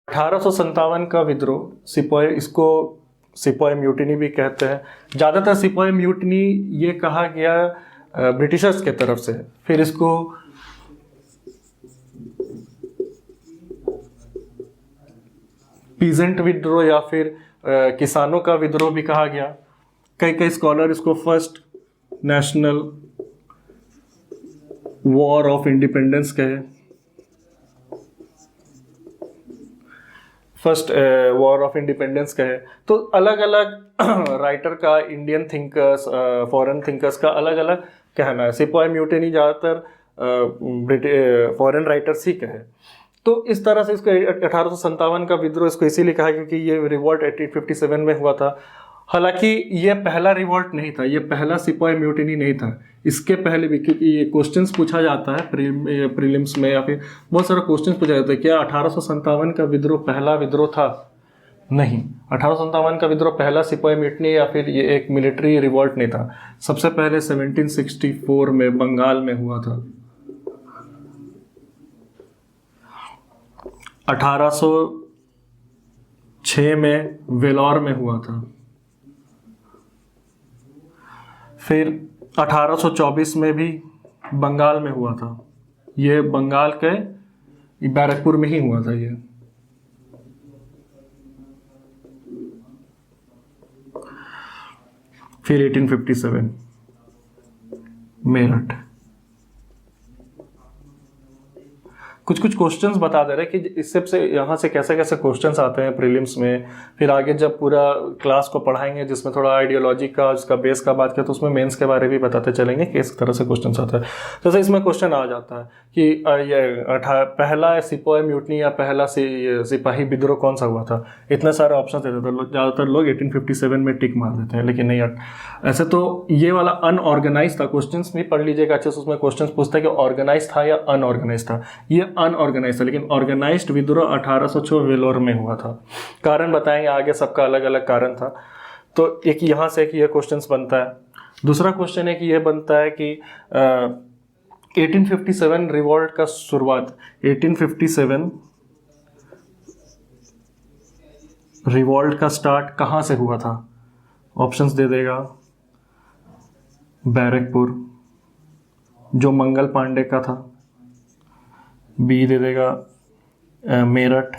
1857 का विद्रोह सिपाही, इसको सिपाही म्यूटिनी भी कहते हैं। ज़्यादातर सिपाही म्यूटिनी ये कहा गया ब्रिटिशर्स के तरफ से, फिर इसको पीजेंट विद्रोह या फिर किसानों का विद्रोह भी कहा गया। कई कई स्कॉलर इसको first national war of independence कहे, फर्स्ट वॉर ऑफ इंडिपेंडेंस कहे। तो अलग अलग राइटर का, इंडियन थिंकर्स, फॉरेन थिंकर्स का अलग अलग कहना है। सिपाही म्यूटिनी ज़्यादातर फॉरेन राइटर्स ही कहे। तो इस तरह से इसको 1857 का विद्रोह इसको इसीलिए कहा क्योंकि ये रिवॉल्ट 1857 में हुआ था। हालांकि ये पहला रिवॉल्ट नहीं था, ये पहला सिपाही म्यूटिनी नहीं था। इसके पहले भी, क्योंकि ये क्वेश्चंस पूछा जाता है प्रीलिम्स में या फिर बहुत सारा क्वेश्चंस पूछा जाता है, क्या 1857 का विद्रोह पहला विद्रोह था? नहीं, 1857 का विद्रोह पहला सिपाही म्यूटिनी या फिर ये एक मिलिट्री रिवॉल्ट नहीं था। सबसे पहले 1764 में बंगाल में हुआ था। 1806 में वेलोर में हुआ था। फिर 1824 में भी बंगाल में हुआ था। ये बंगाल के बैरकपुर में ही हुआ था ये। फिर 1857 मेरठ। कुछ कुछ क्वेश्चंस बता दे रहे हैं कि इससे से यहाँ से कैसे कैसे क्वेश्चंस आते हैं प्रीलिम्स में। फिर आगे जब पूरा क्लास को पढ़ाएंगे जिसमें थोड़ा आइडियोलॉजी का, उसका बेस का बात किया, तो उसमें मेंस के बारे में भी बताते चलेंगे कि इस तरह से क्वेश्चंस आता है। जैसे इसमें क्वेश्चन आ जाता है कि ये पहला सिपाही म्यूटनी या पहला सिपाही विद्रोह कौन सा हुआ था। इतने सारे ऑप्शन देते थे, ज़्यादातर लोग 1857 में टिक मार देते हैं, लेकिन नहीं। ऐसे तो ये वाला अनऑर्गेनाइज था। क्वेश्चन भी पढ़ लीजिएगा अच्छे से, उसमें क्वेश्चन पूछता है कि ऑर्गेनाइज था या अनऑर्गेनाइज था। ये अनऑर्गेनाइज था, लेकिन ऑर्गेनाइज्ड विद्रोह 1806 वेलोर में हुआ था। कारण बताएंगे आगे, सबका अलग अलग कारण था। तो एक यहाँ से कि ये क्वेश्चंस बनता है। दूसरा क्वेश्चन है कि ये बनता है कि 1857 रिवॉल्ट का शुरुआत, 1857 रिवॉल्ट का स्टार्ट कहाँ से हुआ था? ऑप्शंस दे देगा। बैरकपुर, जो मंगल पांडे का था। बी दे देगा मेरठ,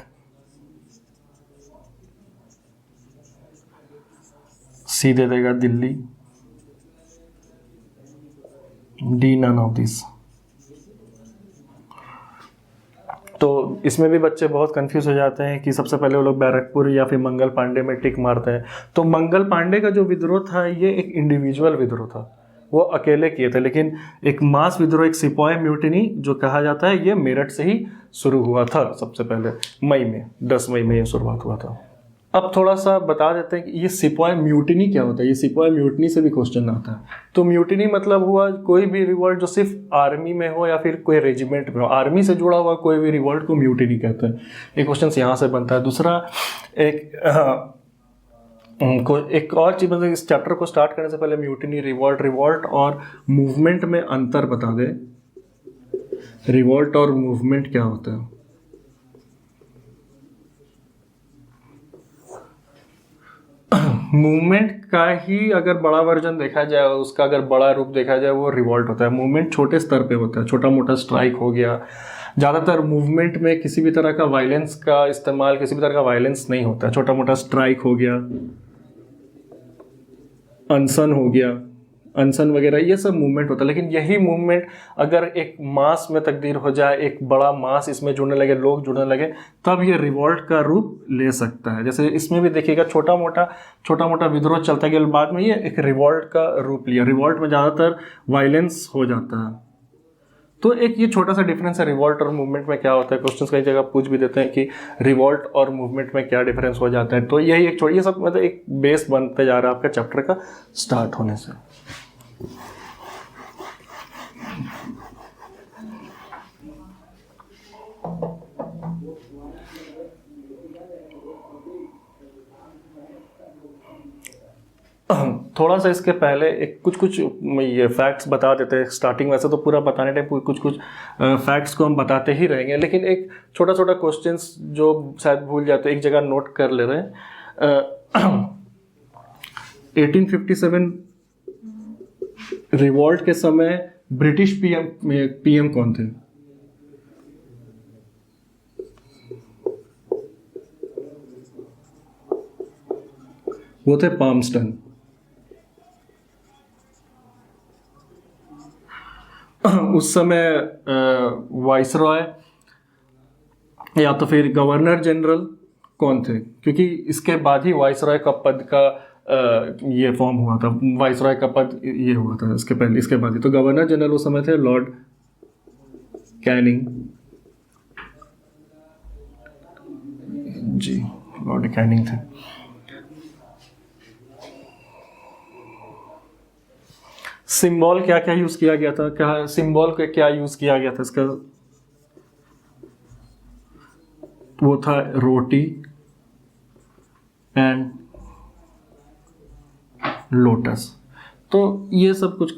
सी दे देगा Delhi, D none of this. तो इसमें भी बच्चे बहुत कंफ्यूज हो जाते हैं कि सबसे पहले वो लोग बैरकपुर या फिर मंगल पांडे में टिक मारते हैं। तो मंगल पांडे का जो विद्रोह था ये एक इंडिविजुअल विद्रोह था, वो अकेले किए थे। लेकिन एक मास विद्रोह, एक सिपाही म्यूटिनी जो कहा जाता है, ये मेरठ से ही शुरू हुआ था। सबसे पहले मई में, 10 मई में ये शुरुआत हुआ था। अब थोड़ा सा बता देते हैं कि ये सिपाही म्यूटिनी क्या होता है। ये सिपाही म्यूटिनी से भी क्वेश्चन आता है। तो म्यूटिनी मतलब हुआ कोई भी रिवॉल्ट जो सिर्फ आर्मी में हो या फिर कोई रेजिमेंट में हो, आर्मी से जुड़ा हुआ कोई भी रिवॉल्ट को म्यूटिनी कहते हैं। ये क्वेश्चन यहाँ से बनता है। दूसरा एक और चीज, मतलब इस चैप्टर को स्टार्ट करने से पहले म्यूटिनी, रिवॉल्ट और मूवमेंट में अंतर बता दे। रिवॉल्ट और मूवमेंट क्या होता है? मूवमेंट का ही अगर बड़ा वर्जन देखा जाए, उसका अगर बड़ा रूप देखा जाए, वो रिवॉल्ट होता है। मूवमेंट छोटे स्तर पे होता है, छोटा मोटा स्ट्राइक हो गया। ज़्यादातर मूवमेंट में किसी भी तरह का वायलेंस का इस्तेमाल, किसी भी तरह का वायलेंस नहीं होता है। छोटा मोटा स्ट्राइक हो गया, अनशन हो गया, अनशन वगैरह, ये सब मूवमेंट होता है। लेकिन यही मूवमेंट अगर एक मास में तब्दील हो जाए, एक बड़ा मास इसमें जुड़ने लगे, लोग जुड़ने लगे, तब ये रिवॉल्ट का रूप ले सकता है। जैसे इसमें भी देखिएगा छोटा मोटा विद्रोह चलता गया, बाद में ये एक रिवॉल्ट का रूप लिया। रिवॉल्ट में ज़्यादातर वायलेंस हो जाता है। तो एक ये छोटा सा डिफरेंस है रिवॉल्ट और मूवमेंट में क्या होता है। क्वेश्चंस कई जगह पूछ भी देते हैं कि रिवॉल्ट और मूवमेंट में क्या डिफरेंस हो जाता है। तो यही एक ये सब मतलब एक बेस बनते जा रहा है आपका चैप्टर का स्टार्ट होने से। थोड़ा सा इसके पहले एक कुछ ये फैक्ट्स बता देते हैं स्टार्टिंग। वैसे तो पूरा बताने टाइम कुछ फैक्ट्स को हम बताते ही रहेंगे, लेकिन एक छोटा छोटा क्वेश्चंस जो शायद भूल जाते हैं, एक जगह नोट कर ले रहे हैं। 1857 रिवॉल्ट के समय ब्रिटिश पीएम कौन थे? वो थे पाल्मस्टन। उस समय वाइसरॉय या तो फिर गवर्नर जनरल कौन थे, क्योंकि इसके बाद ही वाइसरॉय का पद का ये फॉर्म हुआ था, वाइसरॉय का पद ये हुआ था इसके पहले, इसके बाद ही। तो गवर्नर जनरल उस समय थे लॉर्ड कैनिंग जी, लॉर्ड कैनिंग थे। सिंबल क्या क्या यूज किया गया था, क्या सिंबल का क्या यूज किया गया था इसका? वो था रोटी एंड लोटस। तो ये सब कुछ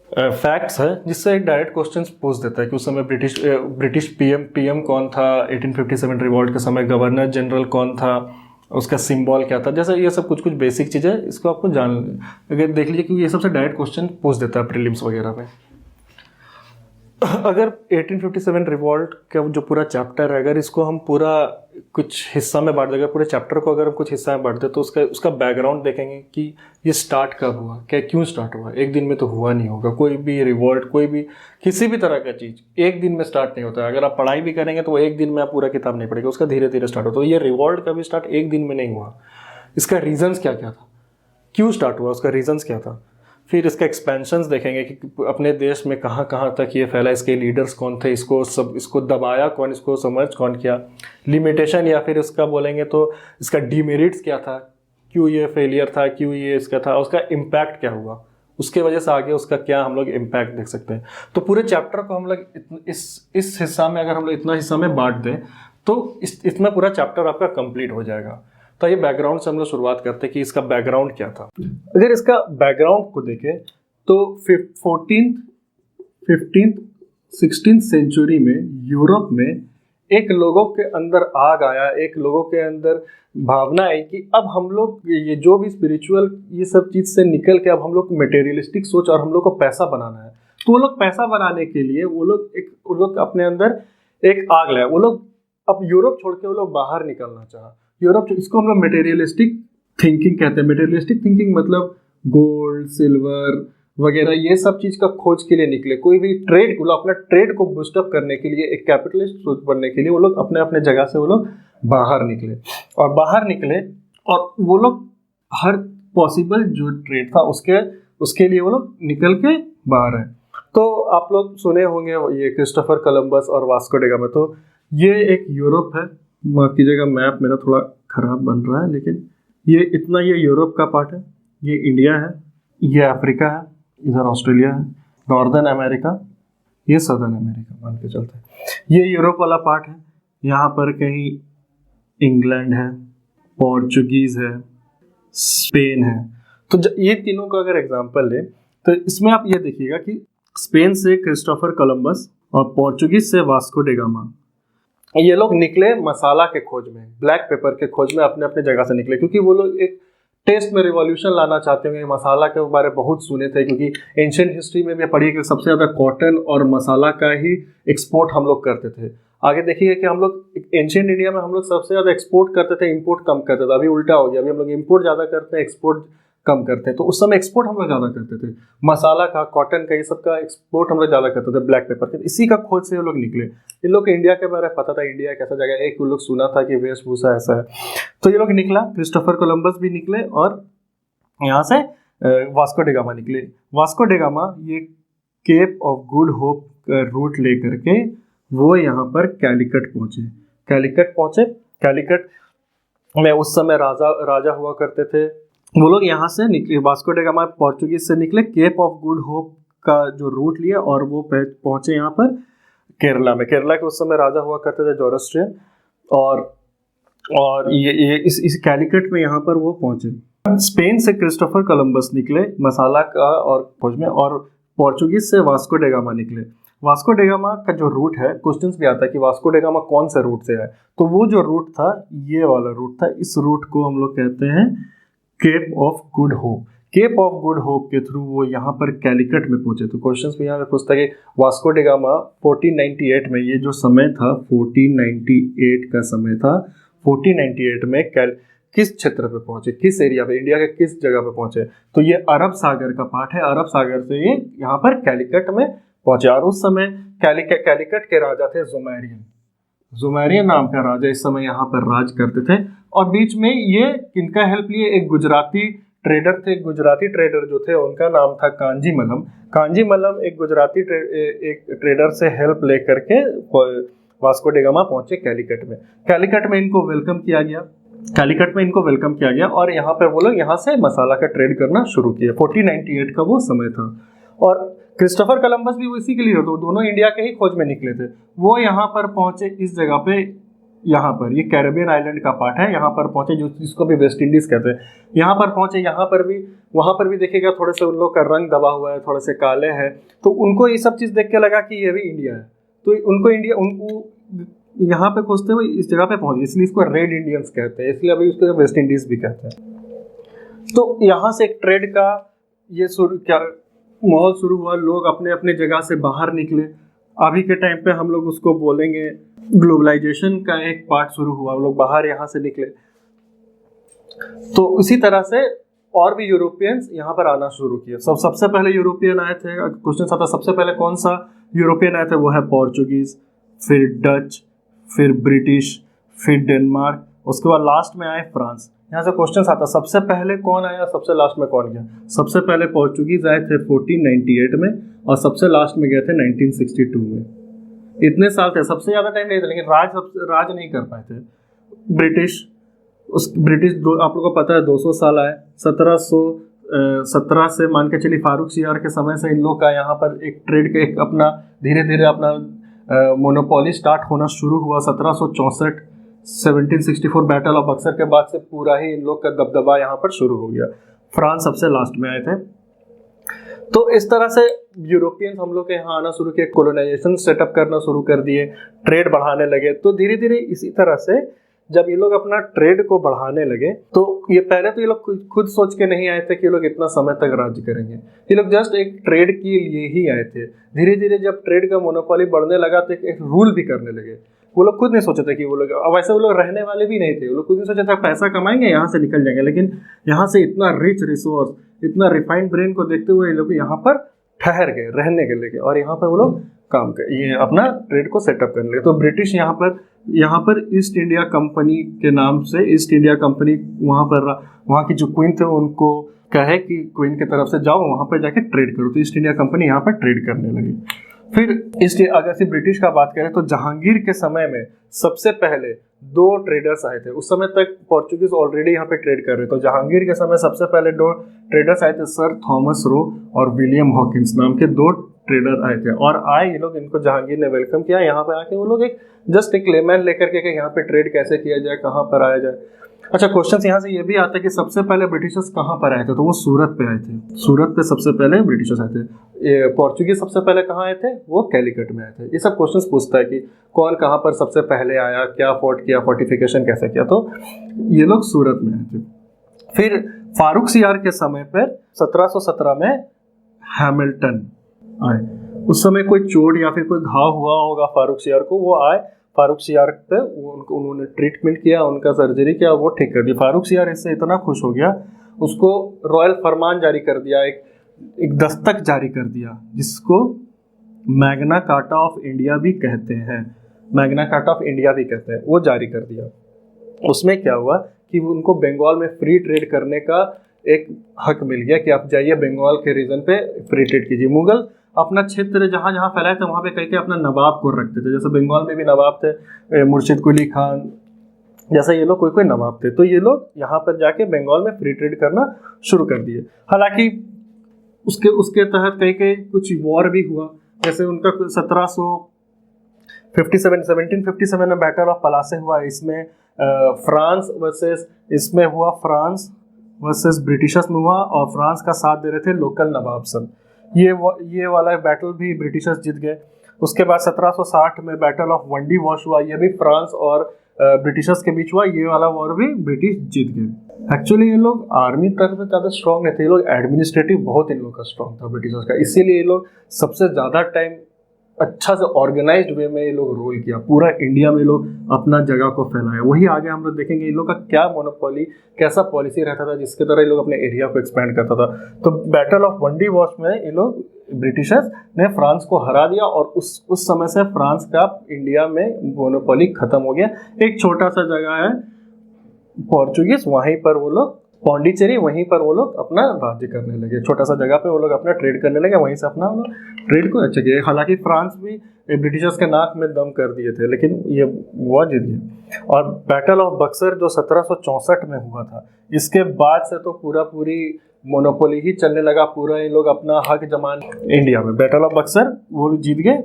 फैक्ट्स है जिससे एक डायरेक्ट क्वेश्चन पूछ देता है कि उस समय ब्रिटिश पीएम कौन था 1857 रिवॉल्ट के समय, गवर्नर जनरल कौन था, उसका सिंबल क्या था। जैसे ये सब कुछ कुछ बेसिक चीज़ें, इसको आपको अगर देख लीजिए, क्योंकि ये सबसे डायरेक्ट क्वेश्चन पूछ देता है प्रीलिम्स वगैरह में। अगर 1857 रिवॉल्ट का जो पूरा चैप्टर है, अगर इसको हम पूरा कुछ हिस्सा में बांट देंगे, पूरे चैप्टर को अगर हम कुछ हिस्सा में बांट दें, तो उसका बैकग्राउंड देखेंगे कि ये स्टार्ट कब हुआ, क्या क्यों स्टार्ट हुआ। एक दिन में तो हुआ नहीं होगा कोई भी रिवॉल्ट, कोई भी किसी भी तरह का चीज़ एक दिन में स्टार्ट नहीं होता है। अगर आप पढ़ाई भी करेंगे तो वो एक दिन में आप पूरा किताब नहीं पढ़ेगा, उसका धीरे धीरे स्टार्ट होता है। तो ये रिवॉल्ट का भी स्टार्ट एक दिन में नहीं हुआ। इसका रीजंस क्या क्या था, क्यों स्टार्ट हुआ, उसका रीजंस क्या था। फिर इसका एक्सपेंशंस देखेंगे कि अपने देश में कहाँ कहाँ तक ये फैला, इसके लीडर्स कौन थे, इसको दबाया कौन, इसको समझ कौन किया, लिमिटेशन या फिर इसका बोलेंगे तो इसका डीमेरिट्स क्या था, क्यों ये फेलियर था, क्यों ये इसका था, उसका इम्पैक्ट क्या हुआ, उसके वजह से आगे उसका क्या हम लोग इम्पैक्ट देख सकते हैं। तो पूरे चैप्टर को हम लोग इस हिस्सा में, अगर हम लोग इतना हिस्सा में बांट दें तो इतना पूरा चैप्टर आपका कंप्लीट हो जाएगा। तो ये बैकग्राउंड से हम लोग शुरुआत करते हैं कि इसका बैकग्राउंड क्या था। अगर इसका बैकग्राउंड को देखें तो 16th सेंचुरी में यूरोप में एक लोगों के अंदर आग आया, एक लोगों के अंदर भावना आई कि अब हम लोग ये जो भी स्पिरिचुअल ये सब चीज़ से निकल के अब हम लोग मटेरियलिस्टिक सोच और हम लोग को पैसा बनाना है। तो वो लोग पैसा बनाने के लिए वो लोग अपने अंदर एक आग लाए। वो लोग अब यूरोप छोड़ के वो लोग बाहर निकलना चाहा। यूरोप, इसको हम लोग मटेरियलिस्टिक थिंकिंग कहते हैं। मटेरियलिस्टिक थिंकिंग मतलब गोल्ड, सिल्वर वगैरह ये सब चीज़ का खोज के लिए निकले। कोई भी ट्रेड को, अपना ट्रेड को बूस्टअप करने के लिए, एक कैपिटलिस्ट सोच बनने के लिए वो लोग अपने अपने जगह से वो लोग बाहर निकले। और वो लोग हर पॉसिबल जो ट्रेड था उसके लिए वो लोग निकल के बाहर हैं। तो आप लोग सुने होंगे ये क्रिस्टोफर कोलंबस और वास्को डी गामा। तो ये एक यूरोप है, माफ कीजिएगा मैप मेरा थोड़ा खराब बन रहा है, लेकिन ये यूरोप का पार्ट है, ये इंडिया है, ये अफ्रीका है, इधर ऑस्ट्रेलिया है, नॉर्दर्न अमेरिका, ये सदर्न अमेरिका मान के चलते हैं। ये यूरोप वाला पार्ट है। यहाँ पर कहीं इंग्लैंड है, पोर्चुगीज है, स्पेन है। तो ये तीनों का अगर एग्जांपल ले तो इसमें आप ये देखिएगा कि स्पेन से क्रिस्टोफर कोलंबस और पोर्चुगीज से वास्को डी गामा, ये लोग निकले मसाला के खोज में, ब्लैक पेपर के खोज में, अपने अपने जगह से निकले, क्योंकि वो लोग एक टेस्ट में रिवॉल्यूशन लाना चाहते होंगे। मसाला के बारे में बहुत सुने थे, क्योंकि एंशिएंट हिस्ट्री में भी पढ़िए कि सबसे ज़्यादा कॉटन और मसाला का ही एक्सपोर्ट हम लोग करते थे। आगे देखिए कि हम लोग एंशिएंट इंडिया में हम लोग सबसे ज़्यादा एक्सपोर्ट करते थे, इंपोर्ट कम करते थे। अभी उल्टा हो गया, अभी हम लोग इंपोर्ट ज़्यादा करते हैं, एक्सपोर्ट कम करते हैं। तो उस समय एक्सपोर्ट हम लोग ज़्यादा करते थे, मसाला का, कॉटन का, ये सब का एक्सपोर्ट हम लोग ज़्यादा करते थे, ब्लैक पेपर के। इसी का खोज से वो लोग निकले। इन लोग को इंडिया के बारे में पता था, इंडिया कैसा जगह है, एक लोग सुना था कि वेशभूषा ऐसा है। तो ये लोग निकला, क्रिस्टोफर कोलंबस भी निकले और यहाँ से वास्को डी गामा निकले। वास्को डी गामा ये Cape of Good Hope route लेकर के वो यहाँ पर कैलिकट पहुँचे। कैलिकट में उस समय राजा हुआ करते थे। वो लोग यहाँ से निकले, वास्को डी गामा पोर्चुगीज से निकले, केप ऑफ गुड होप का जो रूट लिया और वो पहुँचे यहाँ पर केरला में। केरला के उस समय राजा हुआ करते थे जोरोस्ट्रियन। और और ये इस कैलिकट में यहाँ पर वो पहुंचे। स्पेन से क्रिस्टोफर कोलंबस निकले मसाला का और खोज में, और पोर्चुगीज से वास्को डे गामा निकले। वास्को डे गामा का जो रूट है, क्वेश्चंस भी आता है कि वास्को डे गामा कौन से रूट से है, तो वो जो रूट था ये वाला रूट था। इस रूट को हम लोग कहते हैं Cape of Good Hope. Cape of Good Hope के थ्रू वो यहाँ पर कैलिकट में पहुंचे। तो क्वेश्चंस भी यहाँ पे पूछता है कि वास्को डे गामा 1498 में, ये जो समय था 1498 का समय था, 1498 में किस क्षेत्र पे पहुंचे, किस एरिया पे, इंडिया के किस जगह पे पहुंचे, तो ये अरब सागर का पार्ट है। अरब सागर से ये यहाँ पर कैलिकट में पहुंचे। और उस समय कैलिकट के राजा थे जुमैरियन। जुमैरियन नाम का राजा इस समय यहाँ पर राज करते थे। और बीच में ये किनका हेल्प लिए, एक गुजराती ट्रेडर थे। गुजराती ट्रेडर जो थे उनका नाम था कांजी मलम। कांजी मलम एक गुजराती एक ट्रेडर से हेल्प लेकर के वास्को डे गामा पहुंचे कैलिकट में। कैलिकट में इनको वेलकम किया गया। कैलिकट में इनको वेलकम किया गया और यहाँ पर वो लोग यहाँ से मसाला का ट्रेड करना शुरू किया। 1498 का वो समय था। और क्रिस्टोफर कोलंबस भी वो इसी के लिए, तो दोनों इंडिया के ही खोज में निकले थे। वो यहाँ पर पहुंचे इस जगह पे, यहाँ पर ये कैरेबियन आइलैंड का पार्ट है, यहाँ पर पहुंचे, जो जिसको भी वेस्ट इंडीज कहते हैं। यहाँ पर पहुंचे, यहाँ पर भी, वहाँ पर भी देखिएगा थोड़े से उन लोग का रंग दबा हुआ है, थोड़े से काले हैं, तो उनको ये सब चीज़ देख के लगा कि ये भी इंडिया है। तो उनको यहाँ पे खोजते हुए इस जगह पे पहुंचे, इसलिए इसको रेड इंडियंस कहते हैं, इसलिए अभी उसको वेस्ट इंडीज भी कहते हैं। तो यहाँ से एक ट्रेड का ये माहौल शुरू हुआ। लोग अपने अपने जगह से बाहर निकले। अभी के टाइम पे हम लोग उसको बोलेंगे ग्लोबलाइजेशन का एक पार्ट शुरू हुआ। लोग बाहर यहाँ से निकले। तो इसी तरह से और भी यूरोपियंस यहाँ पर आना शुरू किए। सबसे पहले यूरोपियन आए थे। क्वेश्चन आता सबसे पहले कौन सा यूरोपियन आए थे, वो है पोर्चुगीज, फिर डच, फिर ब्रिटिश, फिर डेनमार्क, उसके बाद लास्ट में आए फ्रांस। यहाँ से क्वेश्चन आता सबसे पहले कौन आया, सबसे लास्ट में कौन गया। सबसे पहले पोर्चुगीज आए थे 1498 में और सबसे लास्ट में गए थे 1962 में। इतने साल थे, सबसे ज़्यादा टाइम नहीं था, लेकिन राज नहीं कर पाए थे। ब्रिटिश आप लोगों को पता है 200 साल आए। 1717 से मान के चलिए फारूक सियार के समय से इन लोग का यहाँ पर एक ट्रेड के एक अपना धीरे धीरे अपना मोनोपोली स्टार्ट होना शुरू हुआ। 1764 1764 बैटल ऑफ बक्सर के बाद से पूरा ही इन लोग का दबदबा यहाँ पर शुरू हो गया। फ्रांस सबसे लास्ट में आए थे। तो इस तरह से यूरोपियंस हम लोग के यहाँ आना शुरू किए, कॉलोनाइजेशन सेटअप करना शुरू कर दिए, ट्रेड बढ़ाने लगे। तो धीरे धीरे इसी तरह से जब ये लोग अपना ट्रेड को बढ़ाने लगे, तो ये पहले तो ये लोग खुद सोच के नहीं आए थे कि ये लोग इतना समय तक राज्य करेंगे। ये लोग जस्ट एक ट्रेड के लिए ही आए थे। धीरे धीरे जब ट्रेड का मोनोपोली बढ़ने लगा तो एक रूल भी करने लगे। वो लोग खुद नहीं सोचे थे कि वो लोग, अब वैसे वो लोग रहने वाले भी नहीं थे। वो लोग खुद नहीं सोचे थे पैसा कमाएंगे, यहाँ से निकल जाएंगे। लेकिन यहाँ से इतना रिच रिसोर्स, इतना रिफाइंड ब्रेन को देखते हुए ये लोग यहाँ पर ठहर गए रहने के लिए, और यहाँ पर वो लोग काम कर ये अपना ट्रेड को सेटअप करने लगे। तो ब्रिटिश यहाँ पर ईस्ट इंडिया कंपनी के नाम से, ईस्ट इंडिया कंपनी वहाँ की जो क्वीन थे उनको कहे कि क्वीन की तरफ से जाओ वहाँ पर जाके ट्रेड करो। तो ईस्ट इंडिया कंपनी यहाँ पर ट्रेड करने लगी। फिर अगर से ब्रिटिश का बात करें तो जहांगीर के समय में सबसे पहले 2 ट्रेडर्स आए थे। उस समय तक पोर्चुगीज ऑलरेडी यहाँ पे ट्रेड कर रहे थे। तो जहांगीर के समय सबसे पहले 2 ट्रेडर्स आए थे, सर थॉमस रो और विलियम हॉकिंस नाम के 2 ट्रेडर आए थे। और आए ये लोग, इनको जहांगीर ने वेलकम किया। यहाँ पे आके वो लोग जस्ट एक लेमैन लेकर के यहाँ पे ट्रेड कैसे किया जाए, कहाँ पर आया जाए। अच्छा, क्वेश्चन यहाँ से ये भी आता है कि सबसे पहले ब्रिटिशर्स कहाँ पर आए थे, तो वो सूरत पे आए थे। सूरत पे सबसे पहले ब्रिटिशर्स आए थे। पोर्चुगीज सबसे पहले कहाँ आए थे, वो कैलिकट में आए थे। ये सब क्वेश्चंस पूछता है कि कौन कहाँ पर सबसे पहले आया, क्या फोर्ट किया, फोर्टिफिकेशन कैसे किया। तो ये लोग सूरत में आए थे। फिर फारूक सियार के समय पर 1717 में हैमिल्टन आए। उस समय कोई चोट या फिर कोई घाव हुआ होगा फारूक सियार को, वो आए। फारूक सियार पे उन्होंने ट्रीटमेंट किया, उनका सर्जरी किया, वो ठीक कर दिया। फारूक सियार इससे इतना खुश हो गया, उसको रॉयल फरमान जारी कर दिया, एक दस्तक जारी कर दिया, जिसको मैग्ना कार्टा ऑफ इंडिया भी कहते हैं। मैग्ना कार्टा ऑफ इंडिया भी कहते हैं, वो जारी कर दिया। उसमें क्या हुआ कि उनको बंगाल में फ्री ट्रेड करने का एक हक मिल गया कि आप जाइए बंगाल के रीजन पे फ्री ट्रेड कीजिए। मुगल अपना क्षेत्र जहाँ जहाँ फैलाए थे वहाँ पे कहीं अपना नवाब को रखते थे। जैसे बंगाल में भी नवाब थे, मुर्शिद कुली खान जैसे ये लोग कोई नवाब थे। तो ये लोग यहाँ पर जाके बंगाल में फ्री ट्रेड करना शुरू कर दिए। हालांकि उसके तहत कहीं कुछ वॉर भी हुआ। जैसे उनका 1757 में बैटल ऑफ पलासे हुआ, इसमें फ्रांस वर्सेस इसमें हुआ फ्रांस वर्सेस ब्रिटिशर्स में हुआ, और फ्रांस का साथ दे रहे थे लोकल नवाब सब। ये वाला बैटल भी ब्रिटिशर्स जीत गए। उसके बाद 1760 में बैटल ऑफ वंडी वॉश हुआ, ये भी फ्रांस और ब्रिटिशर्स के बीच हुआ, ये वाला वॉर भी ब्रिटिश जीत गए। एक्चुअली ये लोग आर्मी तरफ से ज़्यादा स्ट्रॉन्ग नहीं थे, ये लोग एडमिनिस्ट्रेटिव बहुत इन लोग का स्ट्रॉन्ग था ब्रिटिशर्स का, इसीलिए ये लोग सबसे ज़्यादा टाइम अच्छा से ऑर्गेनाइज्ड वे में ये लोग रोल किया, पूरा इंडिया में लोग अपना जगह को फैलाया। वही आगे हम लोग देखेंगे ये लोग का क्या मोनोपोली, कैसा पॉलिसी रहता था जिसके तरह ये लोग अपने एरिया को एक्सपेंड करता था। तो बैटल ऑफ वंडी वॉश में ये लोग ब्रिटिशर्स ने फ्रांस को हरा दिया, और उस समय से फ्रांस का इंडिया में मोनोपोली खत्म हो गया। एक छोटा सा जगह है पोर्चुगीज, वहीं पर वो लोग पौंडीचेरी, वहीं पर वो लोग अपना राज्य करने लगे, छोटा सा जगह पे वो लोग अपना ट्रेड करने लगे, वहीं से अपना वो लोग ट्रेड को अच्छा किया। हालांकि फ्रांस भी ब्रिटिशर्स के नाक में दम कर दिए थे, लेकिन ये वो जीत गए। और बैटल ऑफ बक्सर जो 1764 में हुआ था, इसके बाद से तो पूरी मोनोपोली ही चलने लगा, पूरा ये लोग अपना हक जमान इंडिया में। बैटल ऑफ बक्सर वो जीत गए,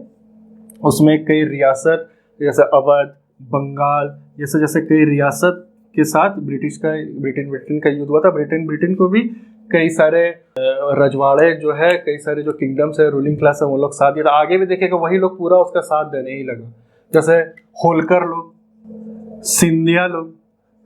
उसमें कई रियासत जैसे अवध, बंगाल, जैसे कई रियासत के साथ ब्रिटेन का युद्ध हुआ था। ब्रिटेन को भी कई सारे रजवाड़े जो है, कई सारे जो किंगडम्स है, रूलिंग क्लास है, वो लोग साथ दिया था। आगे भी देखेगा वही लोग पूरा उसका साथ देने ही लगा, जैसे होलकर लोग,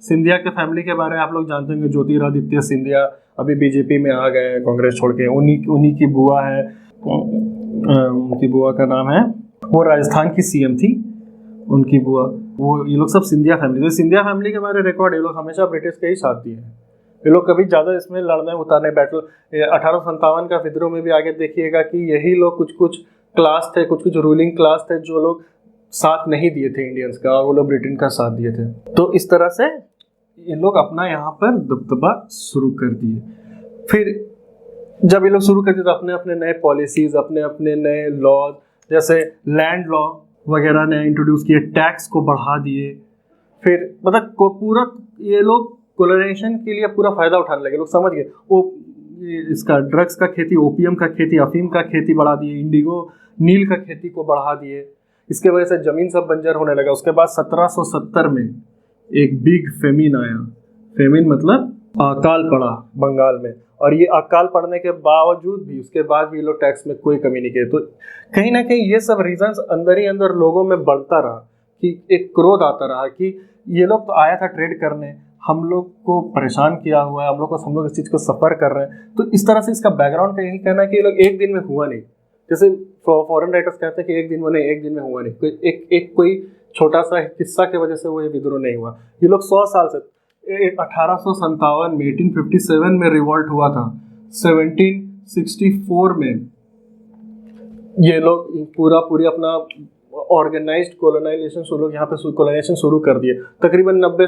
सिंधिया के फैमिली के बारे में आप लोग जानते होंगे। ज्योतिरादित्य सिंधिया अभी बीजेपी में आ गए कांग्रेस छोड़ के, उन्हीं की बुआ है, उनकी बुआ का नाम है, वो राजस्थान की सीएम थी, उनकी बुआ, वो ये लोग सब सिंधिया फैमिली। तो सिंधिया फैमिली के बारे रिकॉर्ड ये लोग हमेशा ब्रिटिश के ही साथ दिए हैं, ये लोग कभी ज़्यादा इसमें लड़ने उतारने बैटल 1857 का विद्रोह में भी आगे देखिएगा कि यही लोग कुछ क्लास थे, कुछ रूलिंग क्लास थे जो लोग साथ नहीं दिए थे इंडियंस का, और वो लोग ब्रिटेन का साथ दिए थे। तो इस तरह से ये लोग अपना यहाँ पर दबदबा शुरू कर दिए। फिर जब ये लोग शुरू कर दिए तो अपने अपने नए पॉलिसीज, अपने अपने नए लॉ, जैसे लैंड लॉ वगैरह ने इंट्रोड्यूस किए, टैक्स को बढ़ा दिए। फिर मतलब पूरा ये लोग कोलोनाइजेशन के लिए पूरा फायदा उठाने लगे, लोग समझ गए। वो इसका ड्रग्स का खेती, ओपियम का खेती, अफीम का खेती बढ़ा दिए, इंडिगो नील का खेती को बढ़ा दिए। इसके वजह से जमीन सब बंजर होने लगा। उसके बाद 1770 में एक बिग फेमिन आया। फेमिन मतलब अकाल पड़ा बंगाल में, और ये अकाल पड़ने के बावजूद भी, उसके बाद भी लोग टैक्स में कोई कमी नहीं की। तो कहीं ना कहीं ये सब रीजंस अंदर ही अंदर लोगों में बढ़ता रहा कि एक क्रोध आता रहा कि ये लोग तो आया था ट्रेड करने, हम लोग को परेशान किया हुआ है, हम लोग इस चीज़ को सफ़र कर रहे हैं। तो इस तरह से इसका बैकग्राउंड का यही कहना है कि ये लोग एक दिन में हुआ नहीं, जैसे फॉरेन राइटर्स कहते हैं कि एक दिन में हुआ नहीं, कोई छोटा सा किस्सा की वजह से वो ये विद्रोह नहीं हुआ। ये लोग 100 साल से 1857 में 1857 में रिवॉल्ट हुआ था, 1764 में ये लोग पूरी अपना ऑर्गेनाइज्ड कोलोनाइजेशन शुरू कर दिए। तकरीबन 90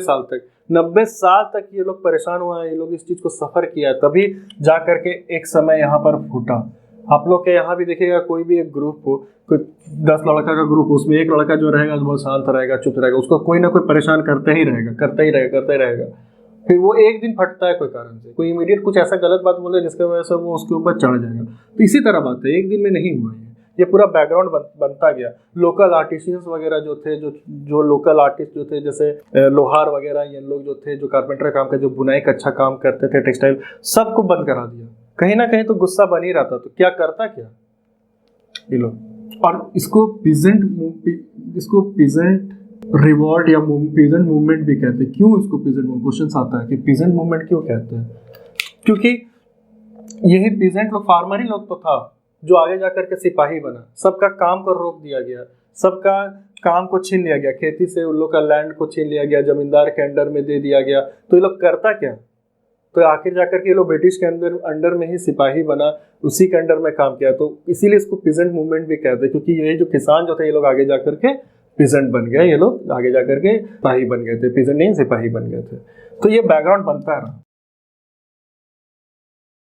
साल तक ये लोग परेशान हुआ है, ये लोग इस चीज़ को सफ़र किया है, तभी जा करके एक समय यहाँ पर फूटा। आप लोग के यहाँ भी देखिएगा, कोई भी एक ग्रुप हो, कोई 10 लड़का का ग्रुप, उसमें एक लड़का जो रहेगा बहुत शांत रहेगा, चुप रहेगा, उसको कोई ना कोई परेशान करते ही रहेगा। फिर वो एक दिन फटता है कोई कारण से, कोई इमीडिएट कुछ ऐसा गलत बात बोले जिसकी वजह से वो उसके ऊपर चढ़ जाएगा। तो इसी तरह बात है, एक दिन में नहीं हुआ ये पूरा बैकग्राउंड बनता गया। लोकल आर्टिशियंस वगैरह जो थे, जो लोकल आर्टिस्ट जो थे, जैसे लोहार वगैरह, ये लोग जो थे, जो कारपेंटर काम करते, जो बुनाई का अच्छा काम करते थे, टेक्सटाइल, सबको बंद करा दिया। कहीं ना कहीं तो गुस्सा बन ही रहा था, तो क्या करता क्या ये लोग। और इसको पीजेंट रिवॉल्ट या पीजेंट मूवमेंट भी कहते हैं। क्यों इसको पीजेंट मूवमेंट, क्वेश्चन आता है कि पीजेंट मूवमेंट क्यों कहते हैं? क्योंकि यही पीजेंट लोग, फार्मर ही लोग तो था जो आगे जाकर के सिपाही बना। सबका काम को रोक दिया गया, सबका काम को छीन लिया गया, खेती से उन लोग का लैंड को छीन लिया गया, जमींदार के अंडर में दे दिया गया। तो ये लोग करता क्या? तो आखिर जाकर के ये लोग ब्रिटिश के अंडर में ही सिपाही बना, उसी के अंडर में काम किया। तो इसीलिए इसको पीजेंट मूवमेंट भी कहते हैं, क्योंकि ये जो किसान जो थे, ये लोग आगे जाकर के पीजेंट बन गए, ये लोग आगे जाकर के सिपाही बन गए थे, पीजेंट नहीं सिपाही बन गए थे। तो ये बैकग्राउंड बनता है।